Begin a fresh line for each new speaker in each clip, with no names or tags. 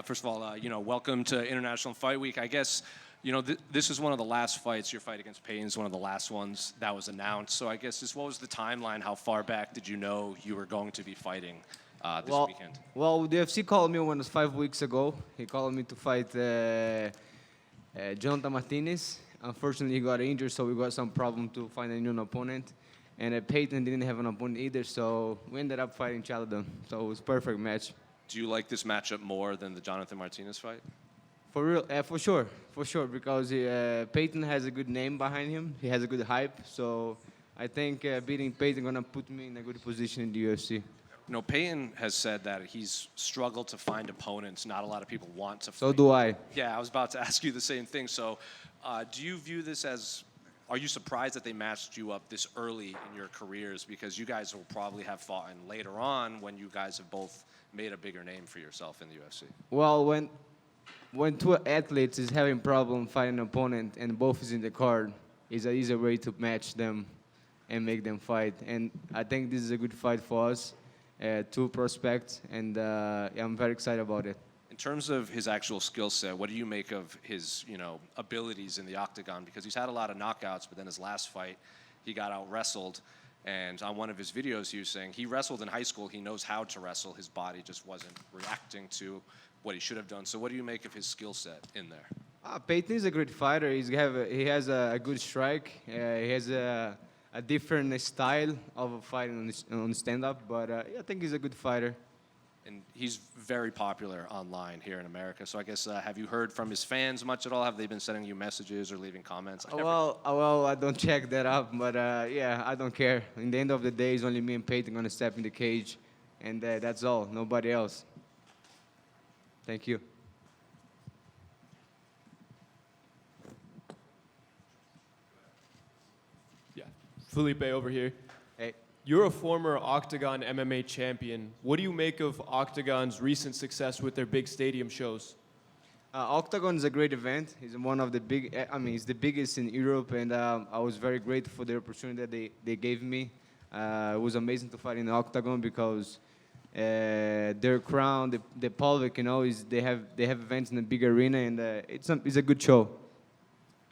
First of all, welcome to International Fight Week. I guess, this is one of the last fights. Your fight against Payton is one of the last ones that was announced. So I guess what was the timeline? How far back did you know you were going to be fighting this weekend?
Well, the UFC called me when it was 5 weeks ago. He called me to fight Jonathan Martinez. Unfortunately, he got injured, so we got some problem to find a new opponent. And Payton didn't have an opponent either, so we ended up fighting Chaladon. So it was a perfect match.
Do you like this matchup more than the Jonathan Martinez fight?
For real, for sure, because Payton has a good name behind him. He has a good hype, so I think beating Payton gonna put me in a good position in the UFC.
Payton has said that he's struggled to find opponents. Not a lot of people want to fight.
So do I.
Yeah, I was about to ask you the same thing. So do you view this as, are you surprised that they matched you up this early in your careers? Because you guys will probably have fought in later on when you guys have both made a bigger name for yourself in the UFC.
Well, when two athletes is having problem fighting an opponent and both is in the card, is an easy way to match them and make them fight. And I think this is a good fight for us, two prospects, and I'm very excited about it.
In terms of his actual skill set, what do you make of his, abilities in the octagon? Because he's had a lot of knockouts, but then his last fight, he got out-wrestled. And on one of his videos, he was saying he wrestled in high school. He knows how to wrestle. His body just wasn't reacting to what he should have done. So what do you make of his skill set in there?
Payton is a great fighter. He has a good strike. He has a different style of fighting on stand-up. But I think he's a good fighter.
And he's very popular online here in America. So I guess, have you heard from his fans much at all? Have they been sending you messages or leaving comments?
Well, I don't check that up, but yeah, I don't care. In the end of the day, it's only me and Payton gonna step in the cage, and that's all. Nobody else. Thank you.
Yeah, Felipe over here.
Hey.
You're a former Octagon MMA champion. What do you make of Octagon's recent success with their big stadium shows?
Octagon is a great event. It's one of the it's the biggest in Europe, and I was very grateful for the opportunity that they gave me. It was amazing to fight in the Octagon because their crowd, the public, they have events in a big arena, and it's a good show.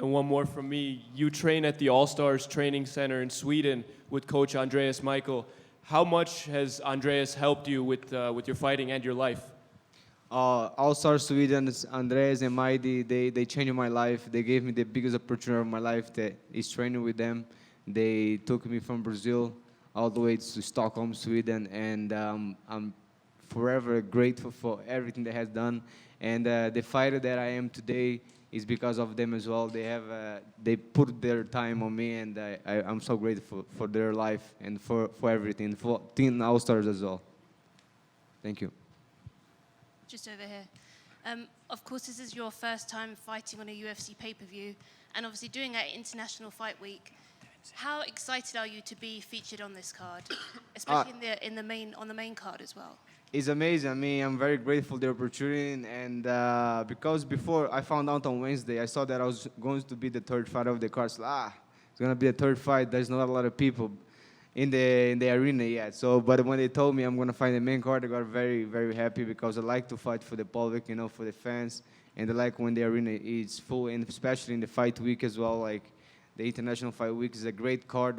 And one more from me. You train at the All-Stars Training Center in Sweden with Coach Andreas Michael. How much has Andreas helped you with your fighting and your life?
All-Star Sweden, Andreas and Maidi, they changed my life. They gave me the biggest opportunity of my life that is training with them. They took me from Brazil all the way to Stockholm, Sweden, and I'm forever grateful for everything they has done. And the fighter that I am today is because of them as well. They put their time on me, and I'm so grateful for their life and for everything, for Team All-Stars as well. Thank you.
Just over here. Of course, this is your first time fighting on a UFC pay-per-view, and obviously doing it at International Fight Week. How excited are you to be featured on this card, especially on the main card as well?
It's amazing. I mean, I'm very grateful for the opportunity, and because before I found out on Wednesday, I saw that I was going to be the third fighter of the card. So, it's gonna be a third fight. There's not a lot of people in the arena yet. So, but when they told me I'm gonna fight the main card, I got very, very happy because I like to fight for the public, for the fans, and I like when the arena is full, and especially in the fight week as well. Like the International Fight Week is a great card,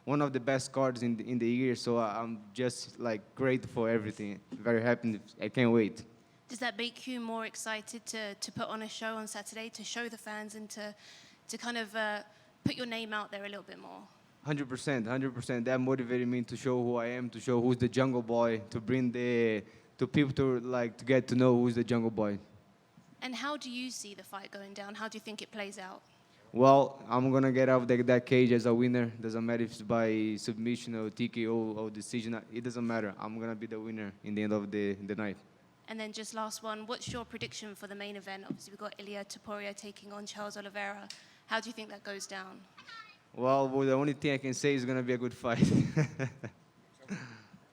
one of the best cards in the year. So I'm just grateful for everything. Very happy. I can't wait.
Does that make you more excited to put on a show on Saturday, to show the fans and to kind of put your name out there a little bit more?
100%. That motivated me to show who I am, to show who's the Jungle Boy, to bring to people to get to know who's the Jungle Boy.
And how do you see the fight going down? How do you think it plays out?
Well, I'm going to get out of that cage as a winner. Doesn't matter if it's by submission or TKO or decision. It doesn't matter. I'm going to be the winner in the end of the night.
And then just last one, what's your prediction for the main event? Obviously, we've got Ilia Topuria taking on Charles Oliveira. How do you think that goes down?
Well, the only thing I can say is going to be a good fight.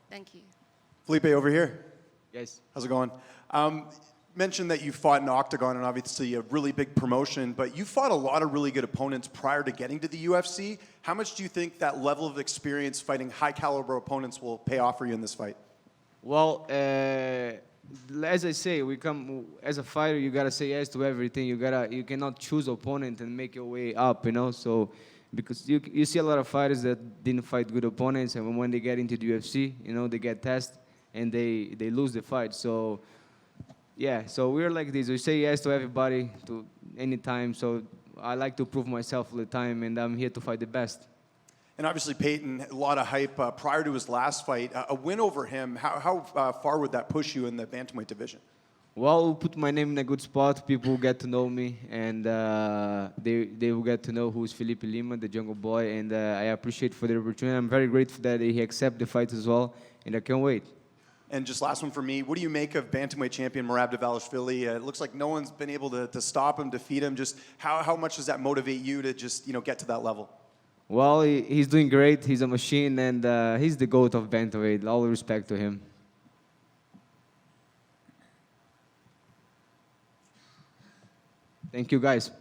Thank you.
Felipe, over here.
Yes.
How's it going? Mentioned that you fought in Octagon, and obviously a really big promotion, but you fought a lot of really good opponents prior to getting to the UFC. How much do you think that level of experience fighting high-caliber opponents will pay off for you in this fight?
Well, as I say, we come as a fighter. You gotta say yes to everything. You cannot choose opponent and make your way up. You know, so because you see a lot of fighters that didn't fight good opponents, and when they get into the UFC, you know, they get tested and they lose the fight. So yeah, so we're like this. We say yes to everybody, to any time. So I like to prove myself all the time, and I'm here to fight the best.
And obviously, Payton, a lot of hype prior to his last fight. A win over him, how far would that push you in the bantamweight division?
Well, we'll put my name in a good spot. People will get to know me, and they will get to know who's Felipe Lima, the Jungle Boy. And I appreciate for the opportunity. I'm very grateful that he accepted the fight as well, and I can't wait.
And just last one for me, what do you make of bantamweight champion Merab Dvalishvili? It looks like no one's been able to stop him, defeat him. Just how much does that motivate you to just get to that level?
Well, he's doing great. He's a machine, and he's the GOAT of bantamweight. All respect to him. Thank you, guys.